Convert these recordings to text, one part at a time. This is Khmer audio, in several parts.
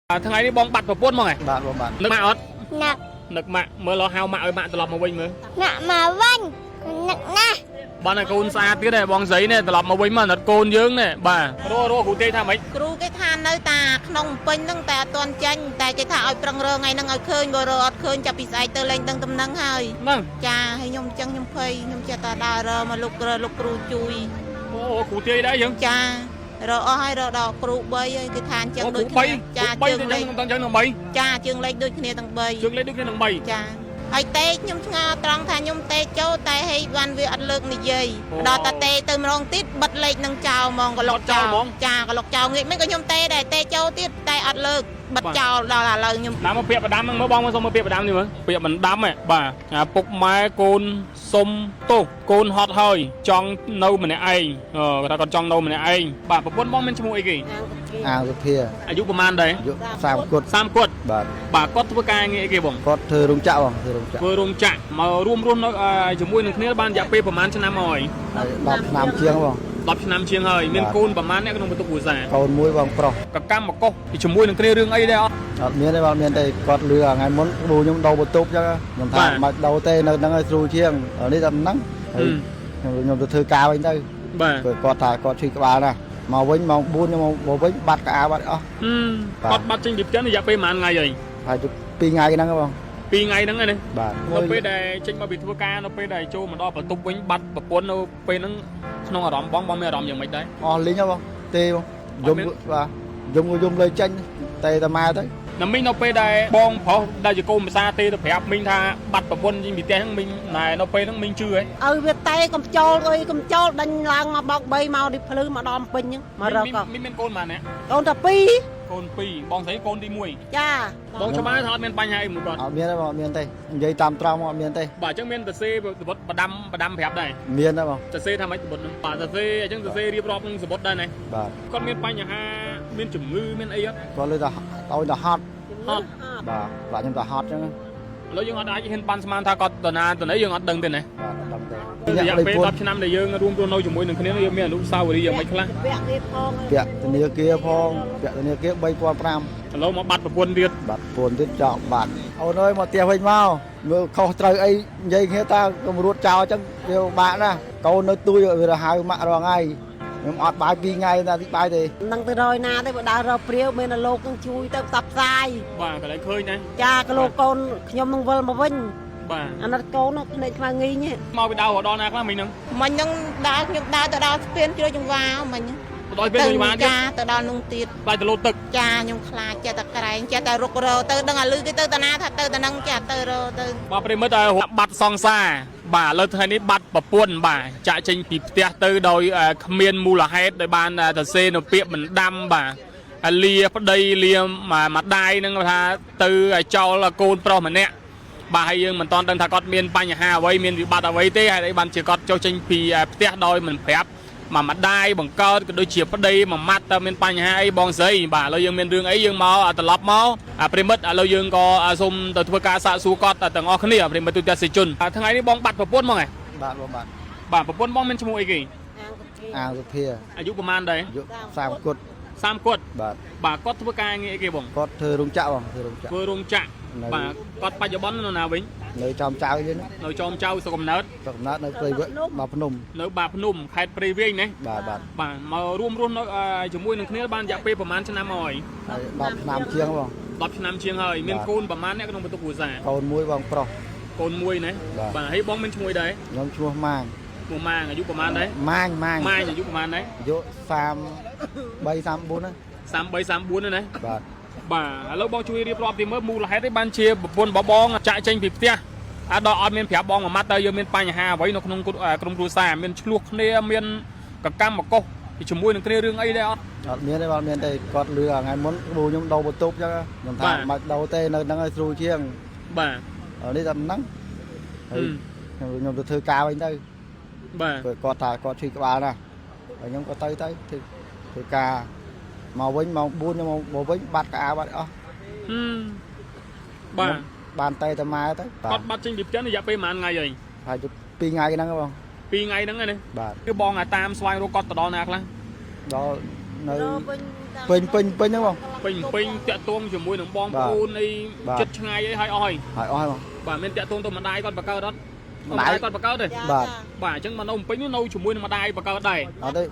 Thằng ấy đi bong bật vào buôn mà này. Bạn Nước mạ ớt. Nặng. Nước mạ mới lo hao mạ ơi mạ từ lọp mà vinh mới. Nặng mà vinh. Nặng na. Bạn này côn xa tí này bong giấy này từ lọp mà vinh mà nó côn dướng này bà. Rô cụ tê tham ấy. Cú cái than nơi ta không pin nâng ta toàn tranh ta chỉ thà ở trong rơ ngày nâng ở khơi rồi rồi khơi chập bị sai từ lên tầng tầm nâng hơi. Vâng. Cha hay nhung chân nhung phơi nhung cha ta đào rơ mà lục cù chui. Cụ tê đấy chứ. Cha rồi hai rồi đỏ cù bay cái than chân đôi bay. Cha Bay chân lên chân nó bay. Cha chân lên đôi kia tầng bay. Chân lên đôi kia tầng bay. Cha ai tê nhung ngà trăng than nhung tê châu tay hay van việc ăn lược này gì đỏ ta tê từ mong tít bật lên nâng chào mong có lọc chào cha có lọc chào nghĩ mấy cái nhung tê để tê châu tít tay ăn lược bật chào đó là lời nhung đám mà bịa và đám mới bong mà xong mới bịa và đám gì mà bịa mình đám này bà phục mai côn sông tô côn hot hơi trong nâu mình này ai người ta còn trong nâu mình này ai bà phục quân bong bên trong mũi kì cái thiaอายุประมาณใด 3 กด bà cóធ្វើការងារគេបង គាត់ធ្វើរោងចក្របងធ្វើរោងចក្រ ធ្វើរោងចក្រមករួមនៅជាមួយនឹងគ្នាបានរយៈពេលប្រហែលឆ្នាំហើយ 10 ឆ្នាំជាងបង 10 ឆ្នាំជាងហើយមានកូនប្រហែលអ្នកក្នុងបន្ទុកគ្រួសារ កូនមួយបងប្រុស កកម្មមកកុសជាមួយនឹងគ្នារឿងអីដែរអត់ អត់មានទេបងមានតែគាត់លឺថ្ងៃមុនគ្រូខ្ញុំដោបន្ទប់ចឹងខ្ញុំថាមិនដោទេនៅហ្នឹងឲ្យស្រួលជាងនេះតែហ្នឹងហើយខ្ញុំទៅធ្វើការវិញទៅ បាទ គាត់ថាគាត់ឈឺក្បាលណាមកវិញម៉ោង 4 ខ្ញុំមកវិញបាត់ក្បាលបាត់អស់ គាត់បាត់ចេញពីផ្ទះរយៈពេលប្រហែលថ្ងៃហើយ ហើយ2ថ្ងៃហ្នឹងបង 2ថ្ងៃហ្នឹងឯនេះ បាទ នៅពេលដែលចេញមកពីធ្វើការនៅពេលដែលចូលមកដល់បន្ទប់វិញបាត់ប្រពន្ធនៅពេលហ្នឹងក្នុងអារម្មណ៍បងមានអារម្មណ៍យ៉ាងម៉េចដែរ អស់លីងហ៎បងទេបងយំបាទយំលើចេញតែតាម៉ែទៅ ណាមីងនៅពេលដែលបងប្រុសដែលជាកូនភាសាទេទៅប្រាប់មីងថាបាត់ប្រពន្ធចេញពីផ្ទះហ្នឹងមីងណែនៅពេលហ្នឹងមីងជឿហ៎ ឲ្យវាតែកំចូលអុយកំចូលដេញឡើងមកបោក3មកទីភ្លឺមកដល់ពេញហ្នឹងមករក មីងមានកូនប៉ុន្មានអ្នក កូនតែ2 កូន2បងស្រីកូនទី1 ចា បងច្បាស់ថាអត់មានបញ្ហាអីមួយគាត់ អត់មានទេបងអត់មានទេនិយាយតាមត្រង់មកអត់មានទេ បាទអញ្ចឹងមានសរសេរសបុតបដាំប្រាប់ដែរ មានទេបង សរសេរថាម៉េចសបុតហ្នឹងបាទសរសេរអញ្ចឹងសរសេររៀបរាប់នឹងសបុតដែរណា បាទ គាត់មានបញ្ហាមានជំងឺមានអីអត់ គាត់លើតែឲ្យតែហត់ ហត់ បាទបាទខ្ញុំតែហត់អញ្ចឹង ឥឡូវយើងអត់អាចហ៊ានប៉ាន់ស្មានថាគាត់តាណាទៅណីយើងអត់ដឹងទេណា បាទអត់ដឹងទេ រយៈពេល10ឆ្នាំដែលយើងរួមរស់នៅជាមួយនឹងគ្នាយើងមានអនុស្សាវរីយ៍យ៉ាងម៉េចខ្លះ ពាក់គេផង ពាក់ធនាគារផងពាក់ធនាគារ ឥឡូវមកបាត់ប្រពន្ធទៀត 3000បាទពូនទៀតចោលបាទអូនអើយមកផ្ទះវិញមកមើលខុសត្រូវអីនិយាយគ្នាតើកុំរួតចោលអញ្ចឹងវាបាក់ណាកូននៅទូយវាទៅហៅម៉ាក់រងថ្ងៃខ្ញុំអត់បាយ2ថ្ងៃណាទីបាយទេ នឹងទៅរយណាទេបើដើររកព្រាវមានតែលោកនឹងជួយទៅផ្សព្វផ្សាយ បាទកន្លែងឃើញណា ចាក៏លោកកូនខ្ញុំនឹងវិលមកវិញ បាទ អាណិតកូនភ្នែកខ្មៅងីង មកពីដៅដល់ណាខ្លះមិញហ្នឹង មិញនឹងដើរខ្ញុំដើរទៅដល់ស្ពានជ្រោយចង្វាមិញ ដល់ពេលវិញបានទៀត ចាទៅដល់នោះទៀត ខ្លាចទៅលោតទឹក ចាខ្ញុំខ្លាចចេះតែក្រែងចេះតែរុករទៅដឹងអាលឺគេទៅតាណាថាទៅតានឹងចេះទៅរទៅ បាទប្រិមិត្តឲ្យបាត់សង្សារបាទឥឡូវថ្ងៃនេះបាត់ប្រពន្ធបាទចាក់ចេញពីផ្ទះទៅដោយគ្មានមូលហេតុដោយបានទៅសេនៅពាក្យមិនដាំបាទលាប្តីលាម្ដាយនឹងថាទៅចោលកូនប្រុសម្នាក់បាទហើយយើងមិនតន់ដឹងថាគាត់មានបញ្ហាអ្វីមានវិបត្តិអ្វីទេហើយបានជាគាត់ចុះចេញពីផ្ទះដោយមិនប្រាប់មកម្ដាយបង្កើតក៏ដូចជាប្តីមួយម៉ាត់តើមានបញ្ហាអីបងស្រីបាទឥឡូវយើងមានរឿងអីយើងមកត្រឡប់មកប្រិមិត្តឥឡូវយើងក៏សូមទៅធ្វើការសាកសួរគាត់ទាំងអស់គ្នាប្រិមិត្តទូទាំងសេជនថ្ងៃនេះបងបាត់ប្រពន្ធមកហ៎ បាទបងបាទ បាទប្រពន្ធបងមានឈ្មោះអីគេ អាងសុភា អាយុប្រហែលដែរ អាយុ30 កត់ 30គាត់ បាទ បាទគាត់ធ្វើការងារអីគេបង គាត់ធ្វើរោងចក្របងធ្វើរោងចក្រ ធ្វើរោងចក្របាទគាត់បច្ចុប្បន្ននៅណាវិញ នៅចំចៅយើង នៅចោមចៅសុកំណើត ទៅកំណើតនៅព្រៃវែកមកភ្នំ នៅបាភ្នំខេត្តព្រៃវែងណា បាទបាទ បាទមករួមរស់នៅជាមួយនឹងគ្នាបានរយៈពេលប្រហែលឆ្នាំហើយ ហើយ10ឆ្នាំជាងបង 10ឆ្នាំជាងហើយមានកូនប្រហែលអ្នកក្នុងបន្ទុកគ្រួសារ កូនមួយបងប្រុស កូនមួយណាបាទហើយបងមានឈ្មោះដែរ ខ្ញុំឈ្មោះម៉ាង ឈ្មោះម៉ាងអាយុប្រហែលដែរ ម៉ាង ម៉ាងអាយុប្រហែលដែរ អាយុ33 34ណា 33 34ណា បាទ បាទឥឡូវបងជួយរៀបរាប់ទីមើលមូលហេតុឯបានជាប្រពន្ធបងចាក់ចេញពីផ្ទះដល់អត់មានប្រាប់បងមួយម៉ាត់តើយើងមានបញ្ហាអ្វីនៅក្នុងក្រុមគ្រួសារមានឆ្លោះគ្នាមានកកម្មមកកុសជាមួយនឹងគ្នារឿងអីដែរអត់ អត់មានទេបងមានតែគាត់លឺថ្ងៃមុនគ្រូខ្ញុំដោបន្ទប់ចឹងខ្ញុំថាមិនដោទេនៅហ្នឹងឲ្យស្រួលជាង បាទ នេះតែហ្នឹងហើយខ្ញុំទៅធ្វើការវិញទៅ បាទ គាត់ថាគាត់ឈឺក្បាលណាហើយខ្ញុំក៏ទៅធ្វើការមកវិញម៉ោង 4 ខ្ញុំមកវិញបាត់ក្បាលបាត់អស់ បាទ បានតែតាម៉ែទៅ គាត់បាត់ចេញពីផ្ទះរយៈពេលប្រហែលថ្ងៃហើយ ហើយ2ថ្ងៃហ្នឹងបង 2ថ្ងៃហ្នឹងណា បាទ គឺបងតាមស្វែងរកគាត់ទៅដល់ណាខ្លះ ដល់នៅ វិញ ពេញហ្នឹងបង ពេញតាក់ទងជាមួយនឹងបងប្អូនអីចិត្តឆ្ងាយអីហើយអស់ហើយ ហើយអស់ហើយបង បាទមានតាក់ទងទៅម្ដាយគាត់បកកើតអត់ ម្ដាយ គាត់បកកើតទេ បាទ បាទអញ្ចឹងមកនៅពេញនៅជាមួយនឹងម្ដាយបកកើតដែរ អត់ទេ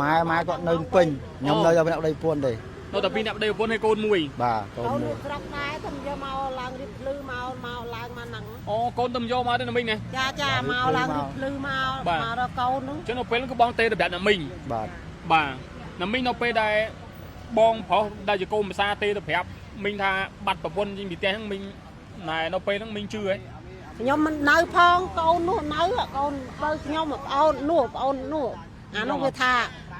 ម៉ែគាត់នៅពេញខ្ញុំនៅដល់ប្តីពួនទេ នៅតែពីអ្នកប្តីប្រពន្ធឲ្យកូនមួយ បាទកូនមួយ ស្រុកដែរទៅយកមកឡើងរៀបភ្លឺមកឡើងមកហ្នឹង អូកូនទៅយកមកទេណាមីងណា ចាមកឡើងរៀបភ្លឺមករកកូនហ្នឹង អញ្ចឹងនៅពេលហ្នឹងគឺបងទេទៅប្រាប់ណាមីង បាទ បាទណាមីងនៅពេលដែលបងប្រុសដែលជាកូនភាសាទេទៅប្រាប់មីងថាបាត់ប្រពន្ធជាងពីផ្ទះហ្នឹងមីងណែនៅពេលហ្នឹងមីងជឿហ៎ ខ្ញុំមិននៅផងកូននោះនៅកូនបើខ្ញុំប្អូននោះអានោះវាថា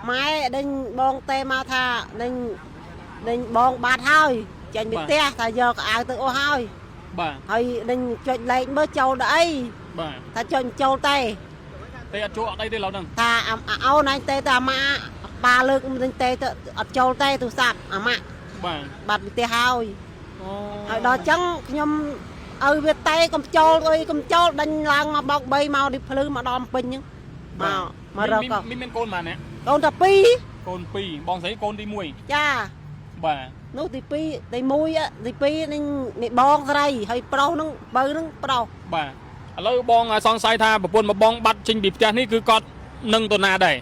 ម៉ែដេញបងទេមកថាដេញបងបាត់ហើយចេញពីផ្ទះថាយកអាវទៅអស់ហើយ បាទ ហើយដេញចុចលេខមើលចូលទៅអី បាទ ថាចុចចូលទេ ទេអត់ចូលអត់អីទេឡូវហ្នឹង ថាអូនឯងទេទៅអាម៉ាប៉ាលើកមិនទេទៅអត់ចូលទេទូរស័ព្ទអាម៉ា បាទ បាត់ពីផ្ទះហើយ អូ ហើយដល់អញ្ចឹងខ្ញុំឲ្យវាតេកុំចូលអីកុំចូលដេញឡើងមកបោក3មកទីភ្លឺមកដល់ពេញហ្នឹងមករក មីងមានកូនប៉ុន្មាន កូនតែ2 កូន2បងស្រីកូនទី1 ចា បាទ នោះទី2ទី1ទី2នេះបងស្រីហើយប្រុសហ្នឹងបើហ្នឹងប្រុស បាទឥឡូវបងសង្ស័យថាប្រពន្ធរបស់បងបាត់ចេញពីផ្ទះនេះគឺគាត់នឹងទៅណាដែរ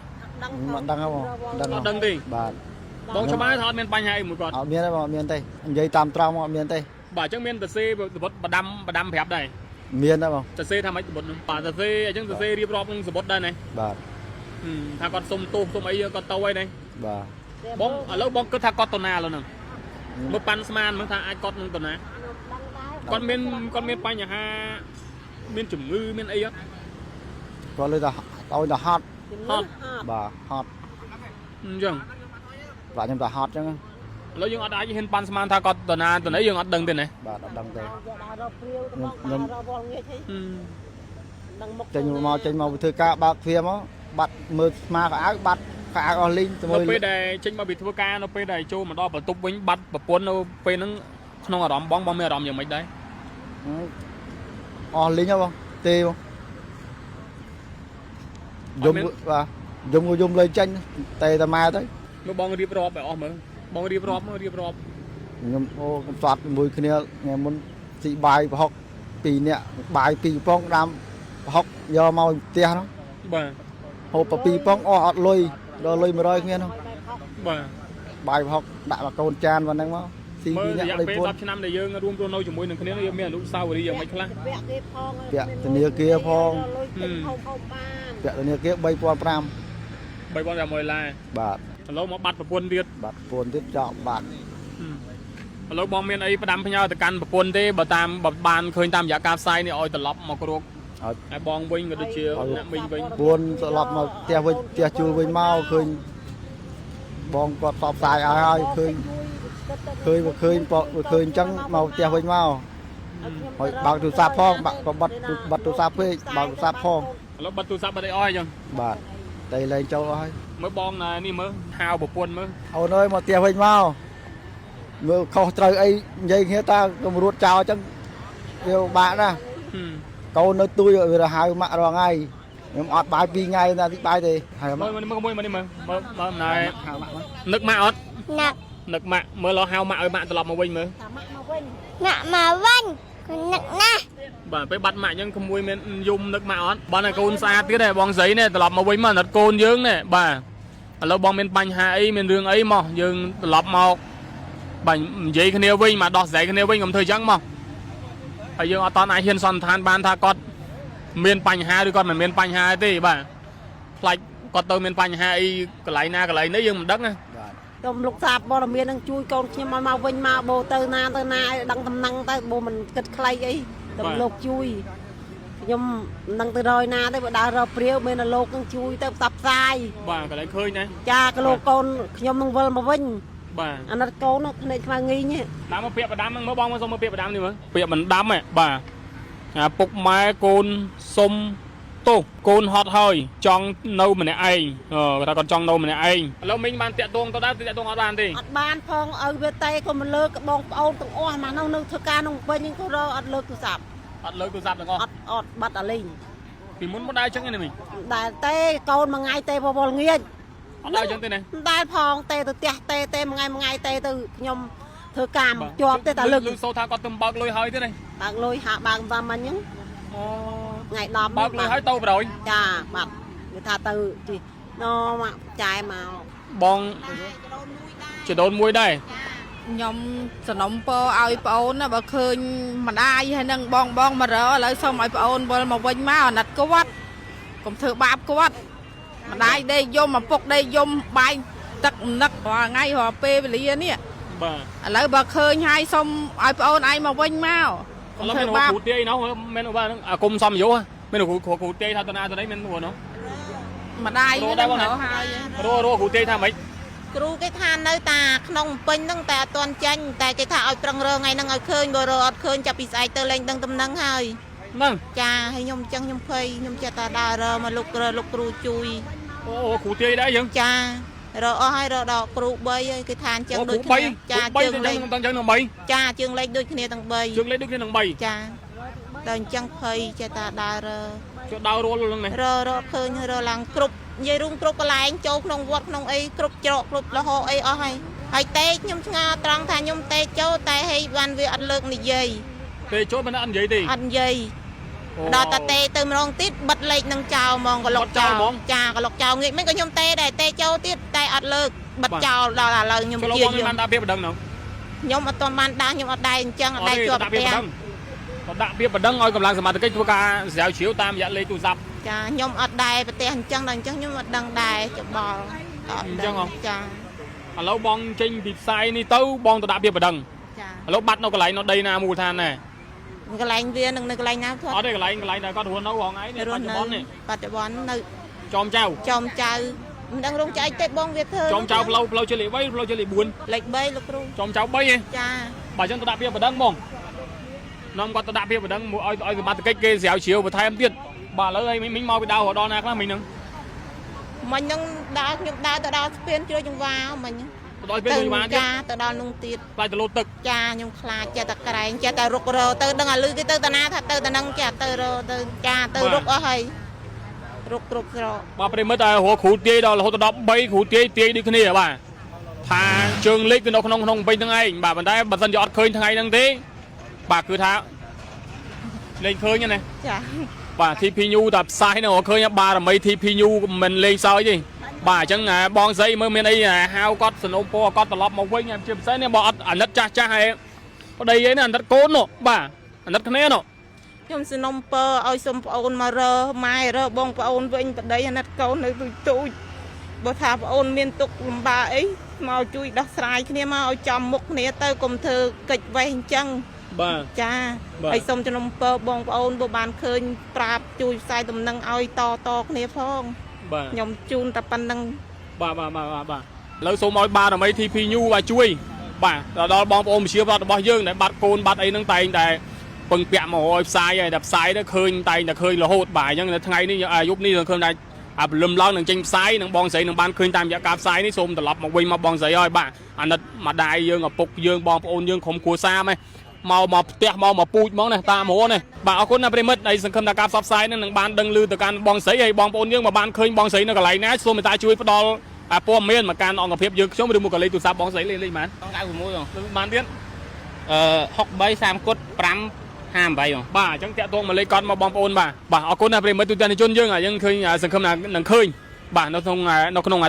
មិនដឹងហ៎បង អត់ដឹងទេ បាទ បងច្បាស់ថាអត់មានបញ្ហាអីមួយគាត់ អត់មានទេបងអត់មានទេនិយាយតាមត្រង់មកអត់មានទេ បាទអញ្ចឹងមានតសេសបុតបដាំប្រាប់ដែរ មានទេបង តសេថាម៉េចសបុតនោះបាទតសេអញ្ចឹងតសេរៀបរាប់នឹងសបុតដែរណា បាទ ថាគាត់សុំទោសសុំអីគាត់ទៅហើយណា បាទ បងឥឡូវបងគិតថាគាត់ទៅណាឥឡូវហ្នឹងមើលប៉ាន់ស្មានមើលថាអាចគាត់នឹងទៅណាគាត់មានបញ្ហាមានជំងឺមានអីអត់ គាត់លើតែឲ្យតែហត់ ហត់ បាទហត់ អញ្ចឹង បាទខ្ញុំតែហត់អញ្ចឹង ឥឡូវយើងអត់អាចហ៊ានប៉ាន់ស្មានថាគាត់ទៅណាទៅណីយើងអត់ដឹងទេណា បាទអត់ដឹងទេ យកដល់រកព្រាវទៅមកដល់រកវល់ងាយទេដឹងមុខ ចេញមកធ្វើការបើកទ្វារមកបាត់មើលស្មាក្អៅបាត់ក្អៅអស់លីងទៅ នៅពេលដែលចេញមកពីធ្វើការនៅពេលដែលចូលមកដល់បន្ទប់វិញបាត់ប្រពន្ធនៅពេលហ្នឹងក្នុងអារម្មណ៍បងមានអារម្មណ៍យ៉ាងម៉េចដែរ អស់លីងហ៎បងទេបងយំបាទយំលេងចាញ់តែម៉ែទៅ មើលបងរៀបរាប់ឲ្យអស់មើលបងរៀបរាប់មករៀបរាប់ ខ្ញុំអូកំសត់ជាមួយគ្នាថ្ងៃមុនស៊ីបាយប្រហុក2នាក់បាយ2ប៉ុងដាំប្រហុកយកមកផ្ទះហ្នឹង បាទ ហូប2ប៉ុងអស់អត់លុយដល់លុយ100គ្នាហ្នឹង បាទ បាយប្រហុកដាក់មកកូនចានប៉ុណ្ណឹងមកស៊ី មើល 2 រ នាក់ យៈ លេង ពេល ពួន 10ឆ្នាំដែលយើងរួមរស់នៅជាមួយនឹងគ្នាយើងមានអនុស្សាវរីយ៍យ៉ាងម៉េចខ្លះ ពាក់គេផង ពាក់ធនាគារផង លុយទិញហូបបាន ពាក់ធនាគារ 3 3500លា បាទ ឥឡូវមកបាត់ប្រពន្ធទៀត បាទពួនទៀតចោលបាទ ឥឡូវបងមានអីផ្ដាំផ្ញើទៅកាន់ប្រពន្ធទេបើបានឃើញតាមរយៈការផ្សាយនេះឲ្យត្រឡប់មកគ្រប់ ឲ្យ ហើយបងវិញក៏ដូចជាអ្នកមីងវិញ ពួនត្រឡប់មកផ្ទះវិញផ្ទះជួលវិញមកឃើញបងគាត់ផ្សព្វផ្សាយឲ្យហើយឃើញអញ្ចឹងមកផ្ទះវិញមកហើយបើកទូរស័ព្ទផងបាក់ក៏បាត់ទូរស័ព្ទពេកបើកទូរស័ព្ទផង ឥឡូវបាត់ទូរស័ព្ទបាត់អីអស់អញ្ចឹង បាទតែលេងចូលអស់ហើយ មើលបងនេះមើលហៅប្រពន្ធមើល អូនអើយមកផ្ទះវិញមកមើលខុសត្រូវអីនិយាយគ្នាតើកុំរួតចោលអញ្ចឹងវាបាក់ណាកូននៅទួយវាហៅម៉ាក់រងហើយខ្ញុំអត់បាយ2ថ្ងៃណាទីបាយទេហើយ មើលមួយនេះមើលណែ ហៅម៉ាក់ នឹកម៉ាក់អត់ Nặng នឹកម៉ាក់មើលហៅម៉ាក់ឲ្យម៉ាក់ត្រឡប់មកវិញមើល តាម៉ាក់មកវិញ Nặng mà vinh Nặng nè បាទពេលបាត់ម៉ាក់អញ្ចឹងក្មួយមានយំនឹកម៉ាក់អត់បងឲ្យកូនស្អាតទៀតហើយបងស្រីនេះត្រឡប់មកវិញមកអាណិតកូនយើងនេះបាទឥឡូវបងមានបញ្ហាអីមានរឿងអីមកយើងត្រឡប់មកបាទនិយាយគ្នាវិញមកដោះស្រាយគ្នាវិញកុំធ្វើអញ្ចឹងមកហើយយើងអត់តអាចហ៊ានសន្និដ្ឋានបានថាគាត់មានបញ្ហាឬគាត់មិនមានបញ្ហាទេបាទខ្លាចគាត់ទៅមានបញ្ហាអីកន្លែងណាកន្លែងនេះយើងមិនដឹងណា បាទ ខ្ញុំលោកសាបព័ត៌មាននឹងជួយកូនខ្ញុំមកវិញមកបូទៅណាឲ្យដឹងតំណែងទៅបូមិនគិតខ្លីអីទៅលោកជួយខ្ញុំនឹងទៅរយណាទេបើដើររកព្រាវមានតែលោកនឹងជួយទៅផ្សព្វផ្សាយ បាទកន្លែងឃើញណា ចាក៏លោកកូនខ្ញុំនឹងវិលមកវិញ បាទ អាណិតកូនភ្នែកខ្មៅងីង តាមមកពាក្យបដាំហ្នឹងមើលបងមកសុំមើលពាក្យបដាំនេះមើលពាក្យបណ្ដាំហ៎បាទអាពុកម៉ែកូនសុំទោសកូនហត់ហើយចង់នៅម្នាក់ឯងគាត់ថាគាត់ចង់នៅម្នាក់ឯងឥឡូវមីងបានតាក់ទងទៅដែរតាក់ទងអត់បានទេ អត់បានផងឲ្យវាតេក៏មិនលើកបងប្អូនទាំងអស់មកនៅធ្វើការក្នុងពេញហ្នឹងក៏រកអត់លើកទូរស័ព្ទ អត់លើកទូរស័ព្ទទាំងអស់ អត់បាត់អាលីង ពីមុនមកដែរអញ្ចឹងណាមីង ដែលតេកូនមួយថ្ងៃតេបវល់ងាយ អត់ដល់ចឹងទេណា តែផងទេទៅផ្ទះទេមួយថ្ងៃទៅខ្ញុំធ្វើកម្មជាប់ទេតែលើក លឺសូថាគាត់ទៅបើកលុយហើយទេណា បើកលុយហាក់បើកតាមមិញហ្នឹង អូ ថ្ងៃ10 បើកលុយហើយទៅប្រយ ចាបាត់គេថាទៅជីណមកចាយមក បងចដូនមួយដែរ ខ្ញុំសំណុំពរឲ្យប្អូនណាបើឃើញម្ដាយហើយនឹងបងមករឥឡូវសូមឲ្យប្អូនវិលមកវិញមកអាណិតគាត់កុំធ្វើបាបគាត់ម្ដាយដេកយំឪពុកដេកយំបាយទឹកនឹករាល់ថ្ងៃរាល់ពេលវេលានេះ បាទ ឥឡូវបើឃើញហើយសូមឲ្យប្អូនឯងមកវិញមក ឥឡូវមានគ្រូទាយនោះមានបាទអាគុំសំយុះមានគ្រូទាយថាតាណាទៅនេះមាននោះ ម្ដាយហ្នឹងទៅហើយ រស់គ្រូទាយថាម៉េច គ្រូគេថានៅតាក្នុងពេញហ្នឹងតែអត់ទាន់ចាញ់តែគេថាឲ្យប្រឹងរថ្ងៃហ្នឹងឲ្យឃើញបើរអត់ឃើញចាប់ពីស្អែកទៅលេងដឹងតំណឹងហើយ ហ្នឹង ចាហើយខ្ញុំអញ្ចឹងខ្ញុំភ័យខ្ញុំចេះតែដើររមកលោកគ្រូជួយ អូគ្រូទាយដែរយើង ចារអស់ហើយរដល់គ្រូ3ហើយគេថាអញ្ចឹងដូច គ្រូ គ្នា 3 ចា គ្រូ ជើង 3 លេខ ទៅចឹងនឹង3 ចាជើងលេខដូចគ្នាទាំង3 ជើងលេខដូចគ្នានឹង3 ចាដល់អញ្ចឹងភ័យចេះតែដើរ ចូលដើររលហ្នឹងណា រឃើញរឡើងគ្រប់និយាយរួមគ្រប់កន្លែងចូលក្នុងវត្តក្នុងអីគ្រប់ច្រកគ្រប់លហោអីអស់ហើយតេកខ្ញុំឆ្ងល់ត្រង់ថាខ្ញុំតេកចូលតែហីបានវាអត់លើកនិយាយ ទេចូលមិនអត់និយាយទេ អត់និយាយដល់តាតេទៅម្ដងទៀតបិទលេខនឹងចោលហ្មងក៏លុកចោលចាក៏លុកចោលងាកមិនក៏ខ្ញុំតេដែរតេចូលទៀតតែអត់លើកបិទចោលដល់ឥឡូវខ្ញុំ ចូល ជា បងបានដាក់ពាក្យបណ្ដឹងនោះ ខ្ញុំអត់ទាន់បានដាក់ខ្ញុំអត់ដែរអញ្ចឹងអត់ដែរជាប់ផ្ទះ ក៏ដាក់ពាក្យបណ្ដឹងឲ្យកម្លាំងសមាជិកធ្វើការស្រាវជ្រាវតាមរយៈលេខទូរស័ព្ទ ចាខ្ញុំអត់ដែរប្រទេសអញ្ចឹងដល់អញ្ចឹងខ្ញុំអត់ដឹងដែរច្បល់អត់ដឹងចា ឥឡូវបងចេញពីផ្សាយនេះទៅបងទៅដាក់ពាក្យបណ្ដឹង ចា ឥឡូវបាត់នៅកន្លែងនៅដីណាមូលដ្ឋានណា កន្លែងវានឹងនៅកន្លែងណាផ្ទាល់ អត់ទេកន្លែងដែលគាត់រស់នៅហងៃនេះបច្ចុប្បន្ននេះ បច្ចុប្បន្ននៅ ចោមចៅ ចំចៅមិនដឹងរោងចៅទេបងវាធ្វើ ចោមចៅផ្លូវជាលេខ3ផ្លូវជាលេខ4 លេខ3លោកគ្រូ ចោមចៅ3ហ៎ ចា បើអញ្ចឹងទៅដាក់ពាក្យបណ្ដឹងបងនាំគាត់ទៅដាក់ពាក្យបណ្ដឹងឲ្យសមាជិកគេស្រាវជ្រាវបន្ថែមទៀតបាទឥឡូវឲ្យមិញមកពីដៅរដល់ណាខ្លះមិញហ្នឹង មិញហ្នឹងដើរខ្ញុំដើរទៅដល់ស្ពានជ្រោយចង្វាមិញ ទៅដល់ពេលនេះបានទៀត ចាទៅដល់នោះទៀត ខ្លាចទៅលោតទឹក ចាខ្ញុំខ្លាចចេះតែក្រែងចេះតែរុករទៅដឹងអាលឺគេទៅតាណាថាទៅតានឹងចាទៅរទៅចាទៅរុកអស់ហើយរុកគ្រប់ស្រក បាទប្រិមិត្តឲ្យរកគ្រូទាយដល់រហូតដល់13គ្រូទាយដូចគ្នាបាទថាជើងលេខគឺនៅក្នុងពេញទាំងឯងបាទប៉ុន្តែបើសិនជាអត់ឃើញថ្ងៃហ្នឹងទេបាទគឺថាលេងឃើញណា ចា បាទ TP New តែផ្សាយហ្នឹងឃើញបារមី TP New មិនលេងសើចទេបាទអញ្ចឹងបងស្រីមើលមានអីហៅគាត់សនុំពោគាត់ត្រឡប់មកវិញជាពិសេសនេះបើអត់អាណិតចាស់ហើយប្តីឯនេះអាណិតកូននោះបាទអាណិតគ្នានោះ ខ្ញុំសនំពើឲ្យសុំប្អូនមករម៉ែរបងប្អូនវិញប្តីអាណិតកូននៅទូចបើថាប្អូនមានទុកលំបាកអីមកជួយដោះស្រាយគ្នាមកឲ្យចំមុខគ្នាទៅកុំធ្វើកិច្ចវេះអញ្ចឹង បាទ ចាហើយសុំជំនុំពើបងប្អូនបើបានឃើញប្រាប់ជួយផ្សាយដំណឹងឲ្យតគ្នាផង បាទ ខ្ញុំជូនតែប៉ុណ្្នឹង បាទឥឡូវសូមឲ្យបារមី TP New បាទជួយបាទដល់បងប្អូនប្រជាប្រដ្ឋរបស់យើងដែលបាត់កូនបាត់អីហ្នឹងតែងតែពឹងពាក់មកឲ្យផ្សាយហើយតែផ្សាយទៅឃើញតែងតែឃើញរហូតបាទអញ្ចឹងនៅថ្ងៃនេះយប់នេះឃើញតែព្រលឹមឡើងនឹងចេញផ្សាយនឹងបងស្រីនឹងបានឃើញតាមរយៈការផ្សាយនេះសូមត្រឡប់មកវិញមកបងស្រីហើយបាទអាណិតម្ដាយយើងឪពុកយើងបងប្អូនយើងក្រុមគ្រួសារមកផ្ទះមកពូជហ្មងណាតាមរហូតណាបាទអរគុណណាប្រិមិត្តហើយសង្ឃឹមថាការផ្សព្វផ្សាយនឹងបានដឹងឮទៅកាន់បងស្រីហើយបងប្អូនយើងមកបានឃើញបងស្រីនៅកន្លែងណាសូមមេត្តាជួយផ្ដល់ព័ត៌មានមកកាន់អង្គភាពយើងខ្ញុំឬមកកលេខទូរស័ព្ទបងស្រីលេខប៉ុន្មាន 96 បានទៀត 63 30 5 58 បាទអញ្ចឹងតាក់ទងមកលេខកត់មកបងប្អូនបាទអរគុណណាប្រិមិត្តទូទាំងជនយើងយើងឃើញសង្ឃឹមថានឹងឃើញបាទនៅក្នុង